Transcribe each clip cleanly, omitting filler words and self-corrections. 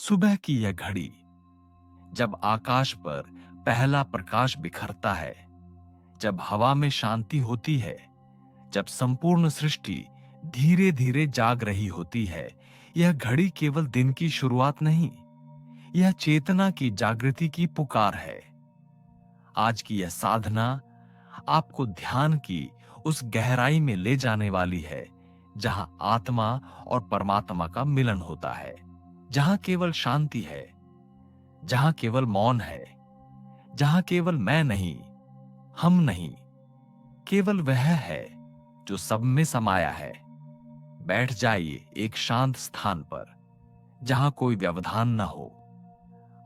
सुबह की यह घड़ी, जब आकाश पर पहला प्रकाश बिखरता है, जब हवा में शांति होती है, जब संपूर्ण सृष्टि धीरे धीरे जाग रही होती है, यह घड़ी केवल दिन की शुरुआत नहीं, यह चेतना की जागृति की पुकार है। आज की यह साधना आपको ध्यान की उस गहराई में ले जाने वाली है, जहां आत्मा और परमात्मा का मिलन होता है, जहां केवल शांति है, जहां केवल मौन है, जहां केवल मैं नहीं, हम नहीं, केवल वह है जो सब में समाया है। बैठ जाइए एक शांत स्थान पर, जहां कोई व्यवधान न हो,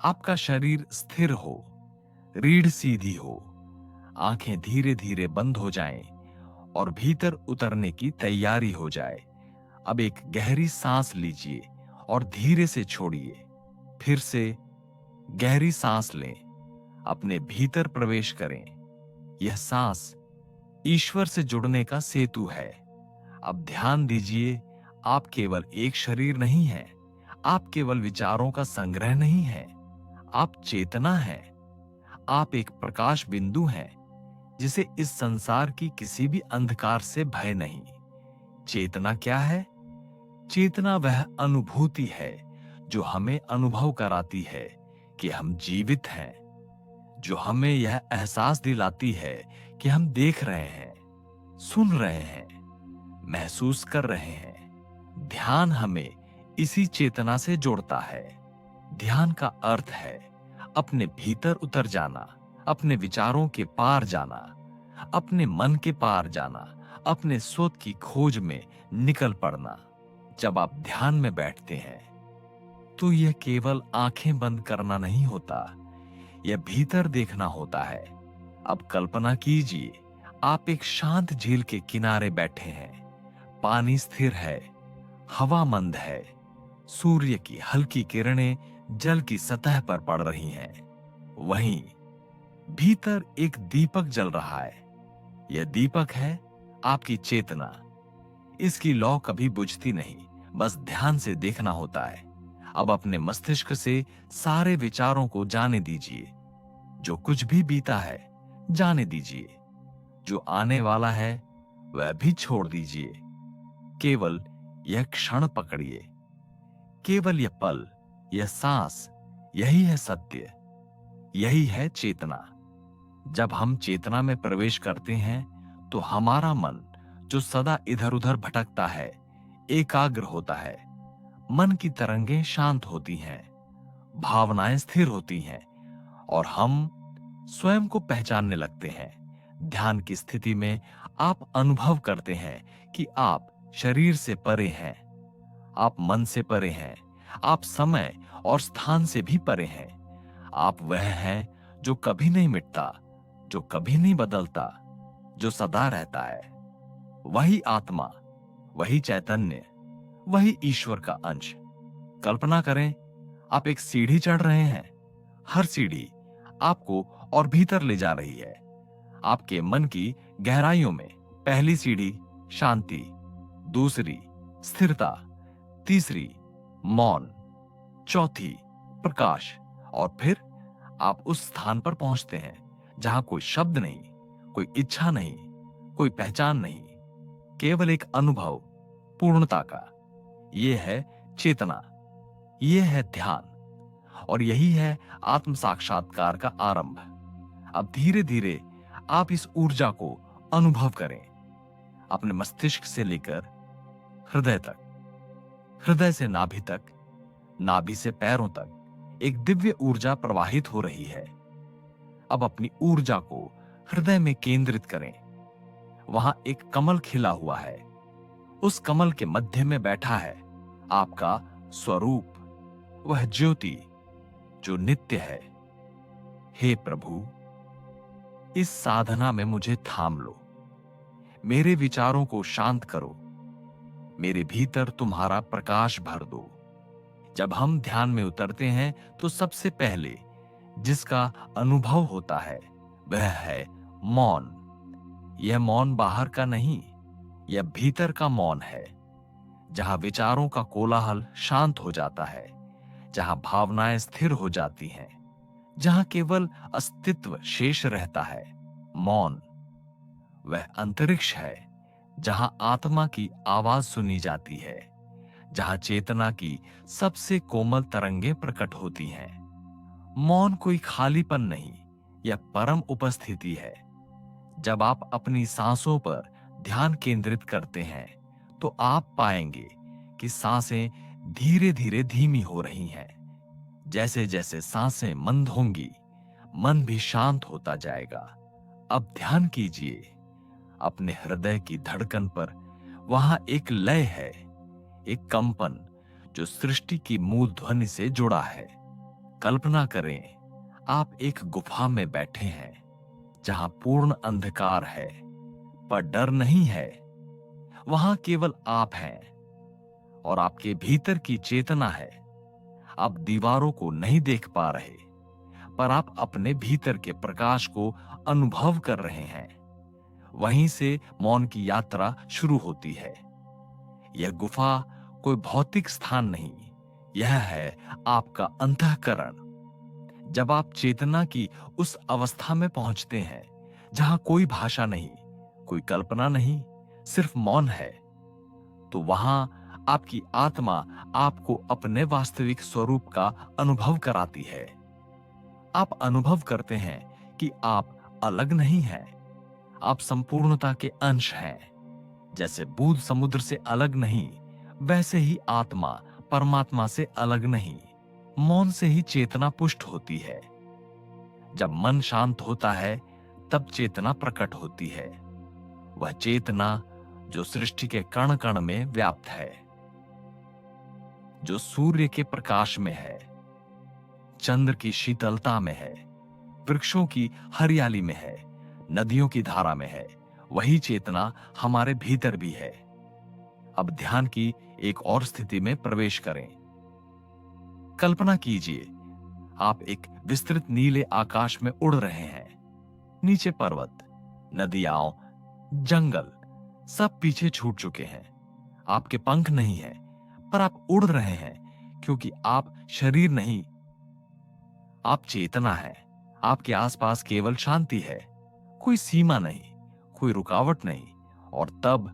आपका शरीर स्थिर हो, रीढ़ सीधी हो, आंखें धीरे धीरे बंद हो जाएं और भीतर उतरने की तैयारी हो जाए। अब एक गहरी सांस लीजिए और धीरे से छोड़िए। फिर से गहरी सांस लें, अपने भीतर प्रवेश करें। यह सांस ईश्वर से जुड़ने का सेतु है। अब ध्यान दीजिए, आप केवल एक शरीर नहीं हैं, आप केवल विचारों का संग्रह नहीं हैं, आप चेतना हैं। आप एक प्रकाश बिंदु हैं, जिसे इस संसार की किसी भी अंधकार से भय नहीं। चेतना क्या है? चेतना वह अनुभूति है जो हमें अनुभव कराती है कि हम जीवित हैं, जो हमें यह एहसास दिलाती है कि हम देख रहे हैं, सुन रहे हैं, महसूस कर रहे हैं। ध्यान हमें इसी चेतना से जोड़ता है। ध्यान का अर्थ है अपने भीतर उतर जाना, अपने विचारों के पार जाना, अपने मन के पार जाना, अपने स्वत की खोज में निकल पड़ना। जब आप ध्यान में बैठते हैं तो यह केवल आंखें बंद करना नहीं होता, यह भीतर देखना होता है। अब कल्पना कीजिए, आप एक शांत झील के किनारे बैठे हैं। पानी स्थिर है, हवा मंद है, सूर्य की हल्की किरणें जल की सतह पर पड़ रही हैं। वहीं भीतर एक दीपक जल रहा है। यह दीपक है आपकी चेतना। इसकी लौ कभी बुझती नहीं, बस ध्यान से देखना होता है। अब अपने मस्तिष्क से सारे विचारों को जाने दीजिए। जो कुछ भी बीता है जाने दीजिए, जो आने वाला है वह भी छोड़ दीजिए। केवल यह क्षण पकड़िए, केवल यह पल, यह सांस, यही है सत्य, यही है चेतना। जब हम चेतना में प्रवेश करते हैं तो हमारा मन, जो सदा इधर उधर भटकता है, एकाग्र होता है। मन की तरंगें शांत होती हैं, भावनाएं स्थिर होती हैं और हम स्वयं को पहचानने लगते हैं। ध्यान की स्थिति में आप अनुभव करते हैं कि आप शरीर से परे हैं, आप मन से परे हैं, आप समय और स्थान से भी परे हैं। आप वह हैं जो कभी नहीं मिटता, जो कभी नहीं बदलता, जो सदा रहता है। वही आत्मा, वही चैतन्य, वही ईश्वर का अंश। कल्पना करें, आप एक सीढ़ी चढ़ रहे हैं। हर सीढ़ी आपको और भीतर ले जा रही है, आपके मन की गहराइयों में। पहली सीढ़ी शांति, दूसरी स्थिरता, तीसरी मौन, चौथी प्रकाश, और फिर आप उस स्थान पर पहुंचते हैं जहां कोई शब्द नहीं, कोई इच्छा नहीं, कोई पहचान नहीं, केवल एक अनुभव पूर्णता का। यह है चेतना, यह है ध्यान, और यही है आत्म साक्षात्कार का आरंभ। अब धीरे धीरे आप इस ऊर्जा को अनुभव करें, अपने मस्तिष्क से लेकर हृदय तक, हृदय से नाभि तक, नाभि से पैरों तक एक दिव्य ऊर्जा प्रवाहित हो रही है। अब अपनी ऊर्जा को हृदय में केंद्रित करें। वहां एक कमल खिला हुआ है। उस कमल के मध्य में बैठा है आपका स्वरूप, वह ज्योति जो नित्य है। हे प्रभु, इस साधना में मुझे थाम लो, मेरे विचारों को शांत करो, मेरे भीतर तुम्हारा प्रकाश भर दो। जब हम ध्यान में उतरते हैं तो सबसे पहले जिसका अनुभव होता है वह है मौन। यह मौन बाहर का नहीं, यह भीतर का मौन है, जहां विचारों का कोलाहल शांत हो जाता है, जहां भावनाएं स्थिर हो जाती हैं, जहां केवल अस्तित्व शेष रहता है। मौन वह अंतरिक्ष है जहां आत्मा की आवाज सुनी जाती है, जहां चेतना की सबसे कोमल तरंगें प्रकट होती हैं। मौन कोई खालीपन नहीं, यह परम उपस्थिति है। जब आप अपनी सांसों पर ध्यान केंद्रित करते हैं तो आप पाएंगे कि सांसें धीरे धीरे धीमी हो रही हैं। जैसे जैसे सांसें मंद होंगी, मन भी शांत होता जाएगा। अब ध्यान कीजिए अपने हृदय की धड़कन पर। वहां एक लय है, एक कंपन जो सृष्टि की मूल ध्वनि से जुड़ा है। कल्पना करें आप एक गुफा में बैठे हैं जहां पूर्ण अंधकार है, पर डर नहीं है। वहां केवल आप हैं और आपके भीतर की चेतना है। आप दीवारों को नहीं देख पा रहे, पर आप अपने भीतर के प्रकाश को अनुभव कर रहे हैं। वहीं से मौन की यात्रा शुरू होती है। यह गुफा कोई भौतिक स्थान नहीं, यह है आपका अंतःकरण। जब आप चेतना की उस अवस्था में पहुंचते हैं जहां कोई भाषा नहीं, कोई कल्पना नहीं, सिर्फ मौन है, तो वहां आपकी आत्मा आपको अपने वास्तविक स्वरूप का अनुभव कराती है। आप अनुभव करते हैं कि आप अलग नहीं हैं, आप संपूर्णता के अंश हैं। जैसे बूंद समुद्र से अलग नहीं, वैसे ही आत्मा परमात्मा से अलग नहीं। मौन से ही चेतना पुष्ट होती है। जब मन शांत होता है तब चेतना प्रकट होती है। वह चेतना जो सृष्टि के कण कण में व्याप्त है, जो सूर्य के प्रकाश में है, चंद्र की शीतलता में है, वृक्षों की हरियाली में है, नदियों की धारा में है। वही चेतना हमारे भीतर भी है। अब ध्यान की एक और स्थिति में प्रवेश करें। कल्पना कीजिए आप एक विस्तृत नीले आकाश में उड़ रहे हैं। नीचे पर्वत, नदियां, जंगल सब पीछे छूट चुके हैं। आपके पंख नहीं हैं, पर आप उड़ रहे हैं क्योंकि आप शरीर नहीं, आप चेतना है। आपके आसपास केवल शांति है, कोई सीमा नहीं, कोई रुकावट नहीं। और तब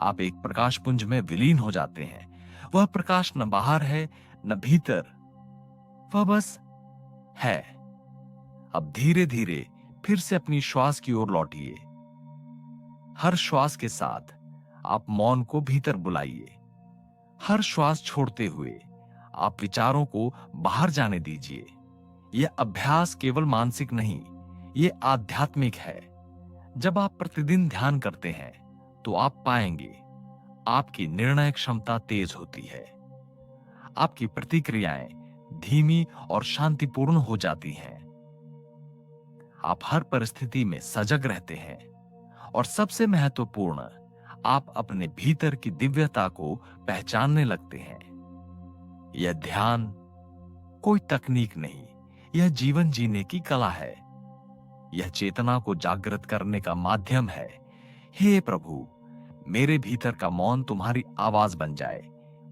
आप एक प्रकाश पुंज में विलीन हो जाते हैं। वह प्रकाश न बाहर है न भीतर, वह बस है। अब धीरे धीरे फिर से अपनी श्वास की ओर लौटिए। हर श्वास के साथ आप मौन को भीतर बुलाइए। हर श्वास छोड़ते हुए आप विचारों को बाहर जाने दीजिए। यह अभ्यास केवल मानसिक नहीं, यह आध्यात्मिक है। जब आप प्रतिदिन ध्यान करते हैं तो आप पाएंगे आपकी निर्णय क्षमता तेज होती है। आपकी प्रतिक्रियाएं धीमी और शांतिपूर्ण हो जाती हैं। आप हर परिस्थिति में सजग रहते हैं और सबसे महत्वपूर्ण, आप अपने भीतर की दिव्यता को पहचानने लगते हैं। यह ध्यान कोई तकनीक नहीं, यह जीवन जीने की कला है। यह चेतना को जागृत करने का माध्यम है। हे प्रभु, मेरे भीतर का मौन तुम्हारी आवाज बन जाए।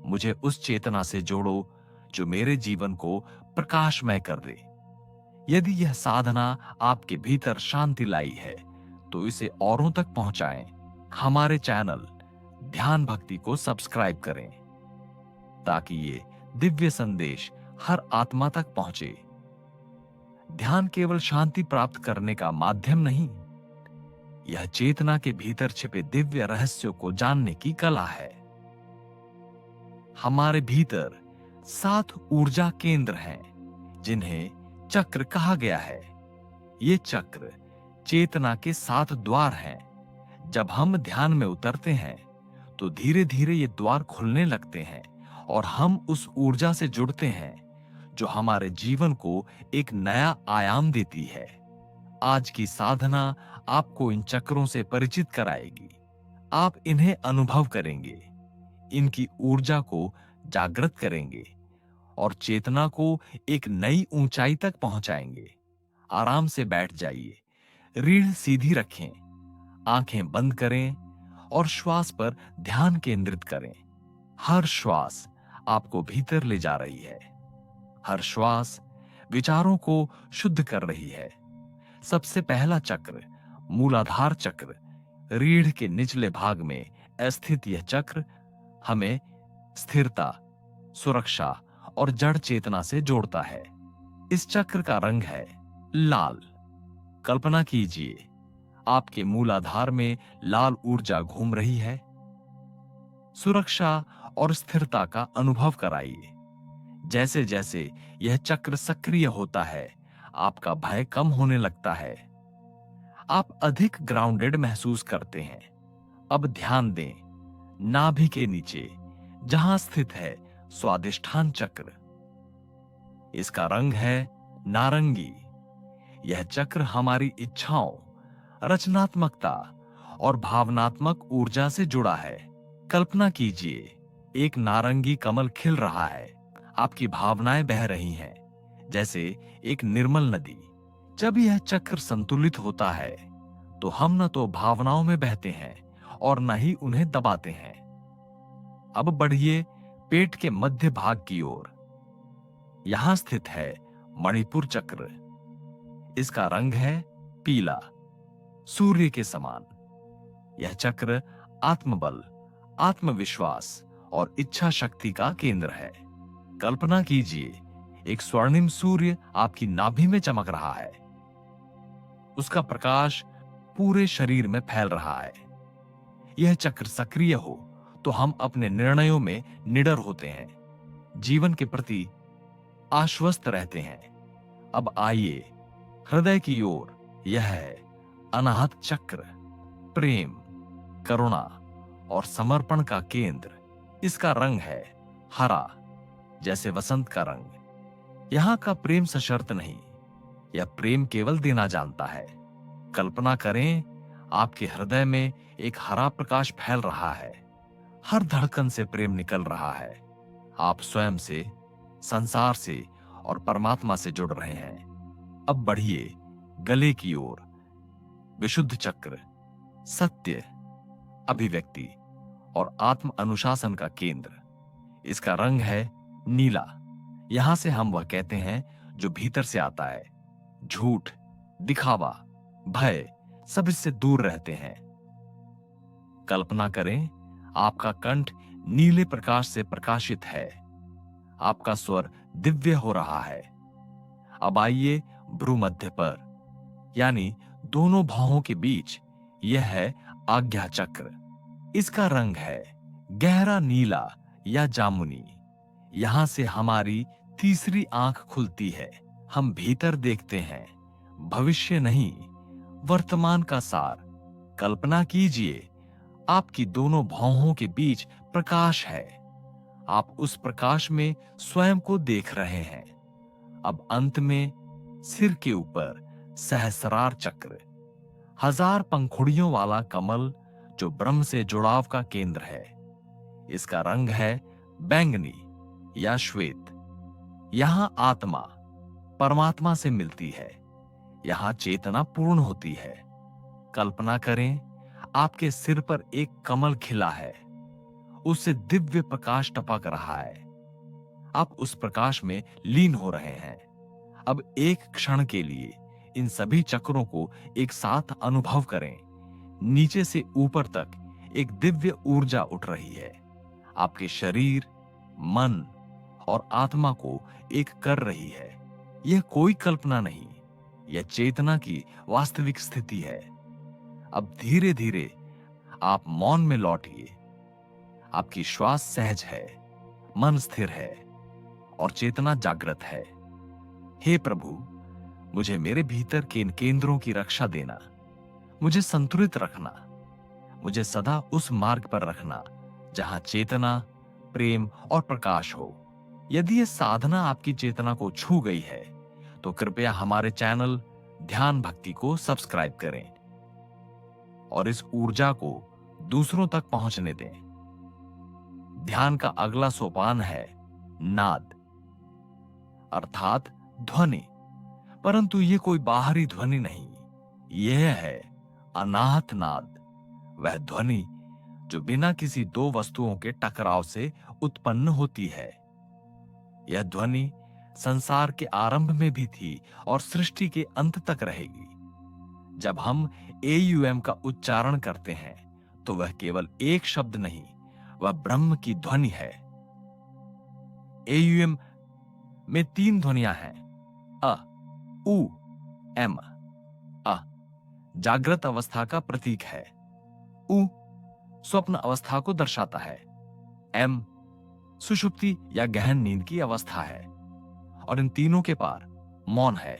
मुझे उस चेतना से जोड़ो जो मेरे जीवन को प्रकाशमय कर दे। यदि यह साधना आपके भीतर शांति लाई है तो इसे औरों तक पहुंचाएं। हमारे चैनल ध्यान भक्ति को सब्सक्राइब करें ताकि ये दिव्य संदेश हर आत्मा तक पहुंचे। ध्यान केवल शांति प्राप्त करने का माध्यम नहीं, यह चेतना के भीतर छिपे दिव्य रहस्यों को जानने की कला है। हमारे भीतर 7 ऊर्जा केंद्र हैं जिन्हें चक्र कहा गया है। ये चक्र चेतना के 7 द्वार हैं। जब हम ध्यान में उतरते हैं तो धीरे धीरे ये द्वार खुलने लगते हैं और हम उस ऊर्जा से जुड़ते हैं जो हमारे जीवन को एक नया आयाम देती है। आज की साधना आपको इन चक्रों से परिचित कराएगी। आप इन्हें अनुभव करेंगे, इनकी ऊर्जा को जागृत करेंगे और चेतना को एक नई ऊंचाई तक पहुंचाएंगे। आराम से बैठ जाइए, रीढ़ सीधी रखें, आंखें बंद करें और श्वास पर ध्यान केंद्रित करें। हर श्वास आपको भीतर ले जा रही है। हर श्वास विचारों को शुद्ध कर रही है। सबसे पहला चक्र मूलाधार चक्र, रीढ़ के निचले भाग में स्थित यह चक्र हमें स्थिरता, सुरक्षा और जड़ चेतना से जोड़ता है। इस चक्र का रंग है लाल। कल्पना कीजिए आपके मूलाधार में लाल ऊर्जा घूम रही है। सुरक्षा और स्थिरता का अनुभव कराइए। जैसे जैसे यह चक्र सक्रिय होता है, आपका भय कम होने लगता है। आप अधिक ग्राउंडेड महसूस करते हैं। अब ध्यान दें नाभि के नीचे जहां स्थित है स्वादिष्ठान चक्र। इसका रंग है नारंगी। यह चक्र हमारी इच्छाओं, रचनात्मकता और भावनात्मक ऊर्जा से जुड़ा है। कल्पना कीजिए एक नारंगी कमल खिल रहा है। आपकी भावनाएं बह रही हैं, जैसे एक निर्मल नदी। जब यह चक्र संतुलित होता है तो हम न तो भावनाओं में बहते हैं और न ही उन्हें दबाते हैं। अब बढ़िए पेट के मध्य भाग की ओर। यहां स्थित है मणिपुर चक्र। इसका रंग है पीला, सूर्य के समान। यह चक्र आत्मबल, आत्मविश्वास और इच्छा शक्ति का केंद्र है। कल्पना कीजिए एक स्वर्णिम सूर्य आपकी नाभि में चमक रहा है। उसका प्रकाश पूरे शरीर में फैल रहा है। यह चक्र सक्रिय हो तो हम अपने निर्णयों में निडर होते हैं, जीवन के प्रति आश्वस्त रहते हैं। अब आइए हृदय की ओर। यह है अनाहत चक्र, प्रेम, करुणा और समर्पण का केंद्र। इसका रंग है हरा, जैसे वसंत का रंग। यहां का प्रेम सशर्त नहीं, यह प्रेम केवल देना जानता है। कल्पना करें आपके हृदय में एक हरा प्रकाश फैल रहा है। हर धड़कन से प्रेम निकल रहा है। आप स्वयं से, संसार से और परमात्मा से जुड़ रहे हैं। अब बढ़िए गले की ओर। विशुद्ध चक्र, सत्य, अभिव्यक्ति और आत्म अनुशासन का केंद्र। इसका रंग है नीला। यहां से हम वह कहते हैं जो भीतर से आता है। झूठ, दिखावा, भय सब इससे दूर रहते हैं। कल्पना करें आपका कंठ नीले प्रकाश से प्रकाशित है। आपका स्वर दिव्य हो रहा है। अब आइए भ्रू मध्य पर, यानी दोनों भौहों के बीच। यह है आज्ञा चक्र। इसका रंग है गहरा नीला या जामुनी। यहां से हमारी तीसरी आंख खुलती है। हम भीतर देखते हैं, भविष्य नहीं, वर्तमान का सार। कल्पना कीजिए आपकी दोनों भौहों के बीच प्रकाश है। आप उस प्रकाश में स्वयं को देख रहे हैं। अब अंत में सिर के ऊपर सहस्रार चक्र, 1000 पंखुड़ियों वाला कमल जो ब्रह्म से जुड़ाव का केंद्र है। इसका रंग है बैंगनी या श्वेत। यहां आत्मा परमात्मा से मिलती है। यहां चेतना पूर्ण होती है। कल्पना करें आपके सिर पर एक कमल खिला है। उससे दिव्य प्रकाश टपक रहा है। आप उस प्रकाश में लीन हो रहे हैं। अब एक क्षण के लिए इन सभी चक्रों को एक साथ अनुभव करें। नीचे से ऊपर तक एक दिव्य ऊर्जा उठ रही है। आपके शरीर, मन और आत्मा को एक कर रही है। यह कोई कल्पना नहीं, यह चेतना की वास्तविक स्थिति है। अब धीरे धीरे आप मौन में लौटिए। आपकी श्वास सहज है, मन स्थिर है और चेतना जागृत है। हे प्रभु, मुझे मेरे भीतर के इन केंद्रों की रक्षा देना। मुझे संतुलित रखना। मुझे सदा उस मार्ग पर रखना जहां चेतना, प्रेम और प्रकाश हो। यदि यह साधना आपकी चेतना को छू गई है तो कृपया हमारे चैनल ध्यान भक्ति को सब्सक्राइब करें और इस ऊर्जा को दूसरों तक पहुंचने दें। ध्यान का अगला सोपान है नाद, अर्थात ध्वनि। परंतु यह कोई बाहरी ध्वनि नहीं, यह है अनाहत नाद, वह ध्वनि जो बिना किसी दो वस्तुओं के टकराव से उत्पन्न होती है। यह ध्वनि संसार के आरंभ में भी थी और सृष्टि के अंत तक रहेगी। जब हम एयूएम का उच्चारण करते हैं तो वह केवल एक शब्द नहीं, वह ब्रह्म की ध्वनि है। एयूएम में 3 ध्वनियां हैं, अ, उ, एम। अ जागृत अवस्था का प्रतीक है, उ स्वप्न अवस्था को दर्शाता है, एम सुषुप्ति या गहन नींद की अवस्था है, और इन तीनों के पार मौन है,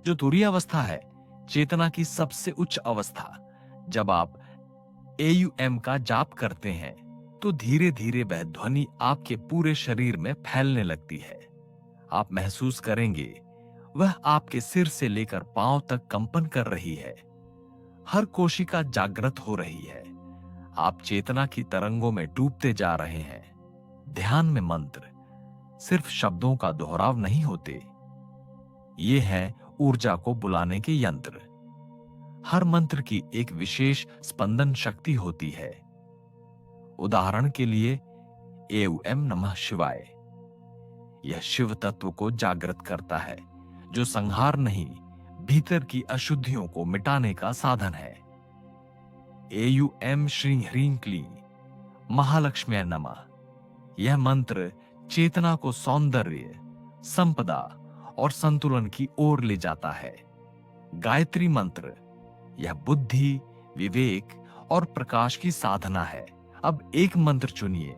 जो तुरीय अवस्था है, चेतना की सबसे उच्च अवस्था। जब आप एयूएम का जाप करते हैं तो धीरे धीरे वह ध्वनि आपके पूरे शरीर में फैलने लगती है। आप महसूस करेंगे वह आपके सिर से लेकर पांव तक कंपन कर रही है। हर कोशिका जागृत हो रही है। आप चेतना की तरंगों में डूबते जा रहे हैं। ध्यान में मंत्र सिर्फ शब्दों का दोहराव नहीं होते, ये है ऊर्जा को बुलाने के यंत्र। हर मंत्र की एक विशेष स्पंदन शक्ति होती है। उदाहरण के लिए एयूएम नमः शिवाय, यह शिव तत्व को जागृत करता है, जो संहार नहीं, भीतर की अशुद्धियों को मिटाने का साधन है। एयूएम श्री ह्रीं क्लीं महालक्ष्मी नमः, यह मंत्र चेतना को सौंदर्य, संपदा और संतुलन की ओर ले जाता है। गायत्री मंत्र, यह बुद्धि, विवेक और प्रकाश की साधना है। अब एक मंत्र चुनिए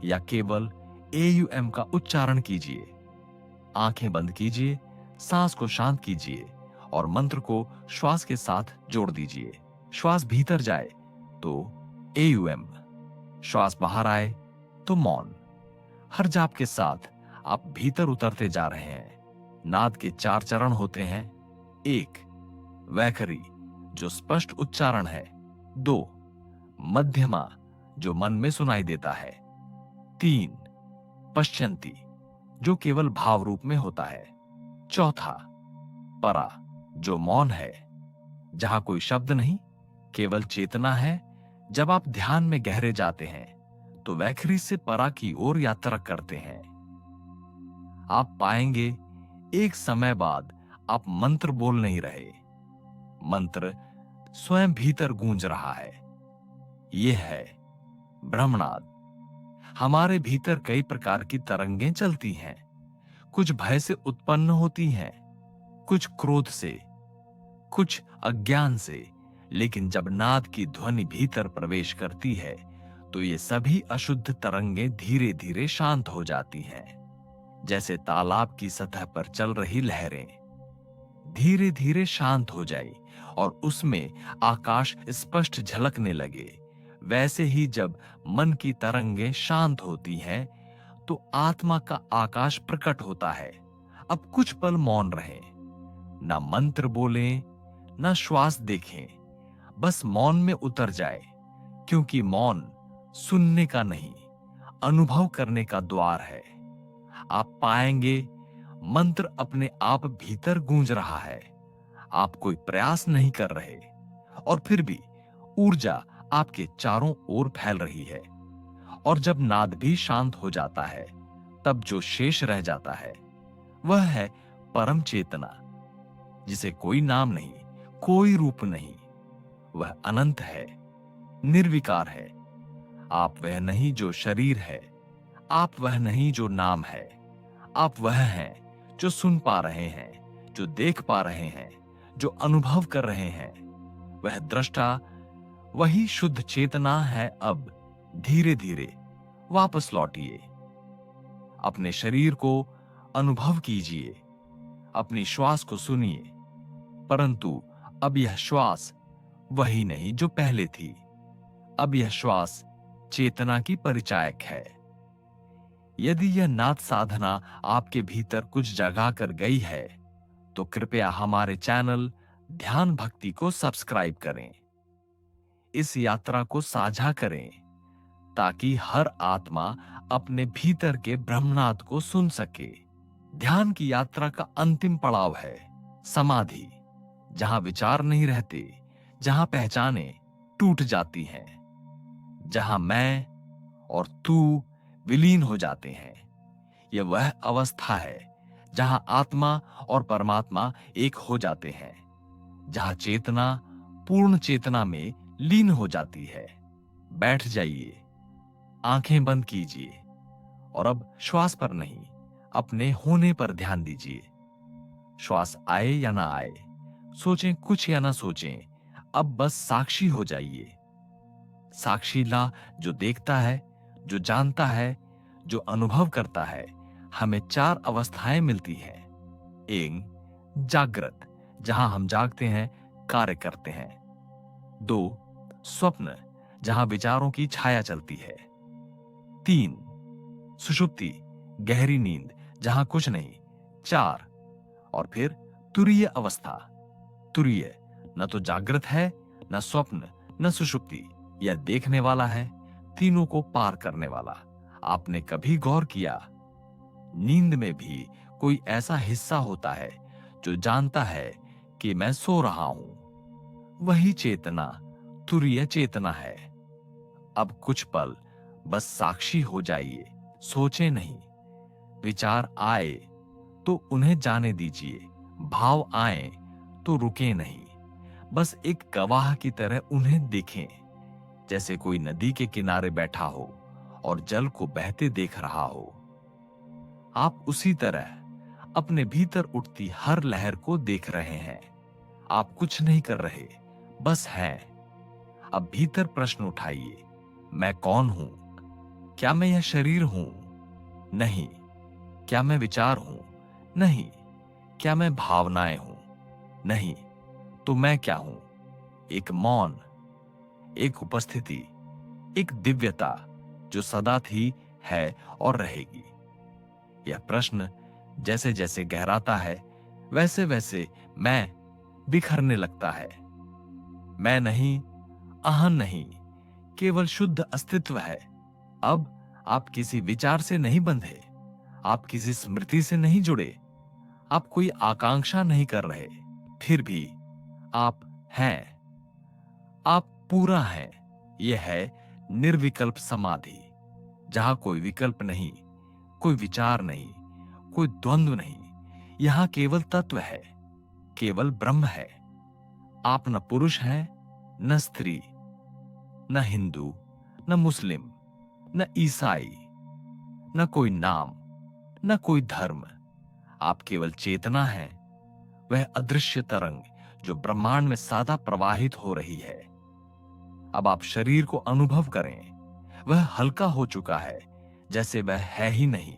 या केवल एयूएम का उच्चारण कीजिए। आंखें बंद कीजिए, सांस को शांत कीजिए और मंत्र को श्वास के साथ जोड़ दीजिए। श्वास भीतर जाए तो एयूएम, श्वास बाहर आए तो मौन। हर जाप के साथ आप भीतर उतरते जा रहे हैं। नाद के 4 चरण होते हैं। 1 वैखरी, जो स्पष्ट उच्चारण है। 2 मध्यमा, जो मन में सुनाई देता है। 3 पश्चंती, जो केवल भाव रूप में होता है। 4 परा, जो मौन है, जहां कोई शब्द नहीं, केवल चेतना है। जब आप ध्यान में गहरे जाते हैं तो वैखरी से परा की ओर यात्रा करते हैं। आप पाएंगे एक समय बाद आप मंत्र बोल नहीं रहे, मंत्र स्वयं भीतर गूंज रहा है। यह है ब्रह्मनाद। हमारे भीतर कई प्रकार की तरंगें चलती हैं। कुछ भय से उत्पन्न होती हैं, कुछ क्रोध से, कुछ अज्ञान से। लेकिन जब नाद की ध्वनि भीतर प्रवेश करती है तो ये सभी अशुद्ध तरंगें धीरे धीरे शांत हो जाती हैं। जैसे तालाब की सतह पर चल रही लहरें धीरे धीरे शांत हो जाए और उसमें आकाश स्पष्ट झलकने लगे, वैसे ही जब मन की तरंगें शांत होती हैं तो आत्मा का आकाश प्रकट होता है। अब कुछ पल मौन रहे, ना मंत्र बोलें, ना श्वास देखें, बस मौन में उतर जाए, क्योंकि मौन सुनने का नहीं, अनुभव करने का द्वार है। आप पाएंगे मंत्र अपने आप भीतर गूंज रहा है। आप कोई प्रयास नहीं कर रहे और फिर भी ऊर्जा आपके चारों ओर फैल रही है। और जब नाद भी शांत हो जाता है तब जो शेष रह जाता है वह है परम चेतना, जिसे कोई नाम नहीं, कोई रूप नहीं। वह अनंत है, निर्विकार है। आप वह नहीं जो शरीर है, आप वह नहीं जो नाम है। आप वह हैं जो सुन पा रहे हैं, जो देख पा रहे हैं, जो अनुभव कर रहे हैं। वह दृष्टा, वही शुद्ध चेतना है। अब धीरे धीरे वापस लौटिए, अपने शरीर को अनुभव कीजिए, अपनी श्वास को सुनिए। परंतु अब यह श्वास वही नहीं जो पहले थी। अब यह श्वास चेतना की परिचायक है। यदि यह नाद साधना आपके भीतर कुछ जगा कर गई है तो कृपया हमारे चैनल ध्यान भक्ति को सब्सक्राइब करें। इस यात्रा को साझा करें ताकि हर आत्मा अपने भीतर के ब्रह्मनाद को सुन सके। ध्यान की यात्रा का अंतिम पड़ाव है समाधि, जहां विचार नहीं रहते, जहां पहचाने टूट जाती हैं, जहां मैं और तू विलीन हो जाते हैं। यह वह अवस्था है जहां आत्मा और परमात्मा एक हो जाते हैं, जहां चेतना पूर्ण चेतना में लीन हो जाती है। बैठ जाइए, आंखें बंद कीजिए और अब श्वास पर नहीं, अपने होने पर ध्यान दीजिए। श्वास आए या ना आए, सोचें कुछ या ना सोचें, अब बस साक्षी हो जाइए। साक्षीला जो देखता है, जो जानता है, जो अनुभव करता है। हमें चार अवस्थाएं मिलती हैं। एक, जागृत, जहां हम जागते हैं, कार्य करते हैं। दो, स्वप्न, जहां विचारों की छाया चलती है। तीन, सुषुप्ति, गहरी नींद, जहां कुछ नहीं। चार, और फिर तुरीय अवस्था। तुरीय न तो जागृत है, न स्वप्न, न सुषुप्ति। यह देखने वाला है, तीनों को पार करने वाला। आपने कभी गौर किया, नींद में भी कोई ऐसा हिस्सा होता है जो जानता है कि मैं सो रहा हूं। वही चेतना तुरीय चेतना है। अब कुछ पल बस साक्षी हो जाइए, सोचे नहीं। विचार आए तो उन्हें जाने दीजिए, भाव आए तो रुके नहीं। बस एक गवाह की तरह उन्हें देखें, जैसे कोई नदी के किनारे बैठा हो और जल को बहते देख रहा हो। आप उसी तरह अपने भीतर उठती हर लहर को देख रहे हैं। आप कुछ नहीं कर रहे, बस हैं। अब भीतर प्रश्न उठाइए, मैं कौन हूं? क्या मैं यह शरीर हूं? नहीं। क्या मैं विचार हूं? नहीं। क्या मैं भावनाएं हूं? नहीं। तो मैं क्या हूं? एक मौन, एक उपस्थिति, एक दिव्यता जो सदा थी, है और रहेगी। यह प्रश्न जैसे जैसे गहराता है, वैसे वैसे मैं बिखरने लगता है। मैं नहीं, अहं नहीं, केवल शुद्ध अस्तित्व है। अब आप किसी विचार से नहीं बंधे, आप किसी स्मृति से नहीं जुड़े, आप कोई आकांक्षा नहीं कर रहे। फिर भी आप हैं, आप पूरा हैं। यह है निर्विकल्प समाधि, जहां कोई विकल्प नहीं, कोई विचार नहीं, कोई द्वंद्व नहीं। यहां केवल तत्व है, केवल ब्रह्म है। आप न पुरुष हैं, न स्त्री, न हिंदू, न मुस्लिम, न ईसाई, न कोई नाम, न कोई धर्म। आप केवल चेतना हैं, वह अदृश्य तरंग जो ब्रह्मांड में सदा प्रवाहित हो रही है। अब आप शरीर को अनुभव करें, वह हल्का हो चुका है, जैसे वह है ही नहीं।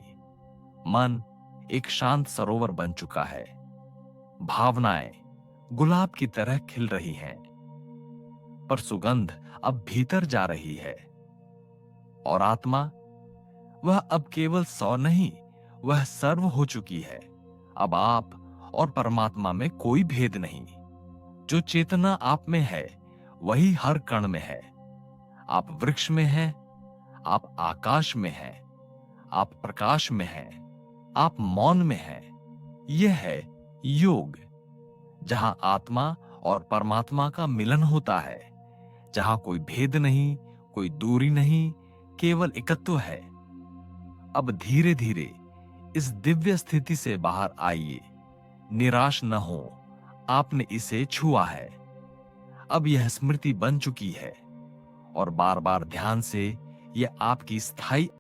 मन एक शांत सरोवर बन चुका है। भावनाएं गुलाब की तरह खिल रही हैं, पर सुगंध अब भीतर जा रही है। और आत्मा, वह अब केवल सौ नहीं, वह सर्व हो चुकी है। अब आप और परमात्मा में कोई भेद नहीं। जो चेतना आप में है, वही हर कण में है। आप वृक्ष में हैं, आप आकाश में हैं, आप प्रकाश में हैं, आप मौन में हैं। यह है योग, जहां आत्मा और परमात्मा का मिलन होता है, जहां कोई भेद नहीं, कोई दूरी नहीं, केवल एकत्व है। अब धीरे धीरे इस दिव्य स्थिति से बाहर आइए। निराश न हो, आपने इसे छुआ है। अब यह स्मृति बन चुकी है और बार बार ध्यान से यह आपकी स्थायी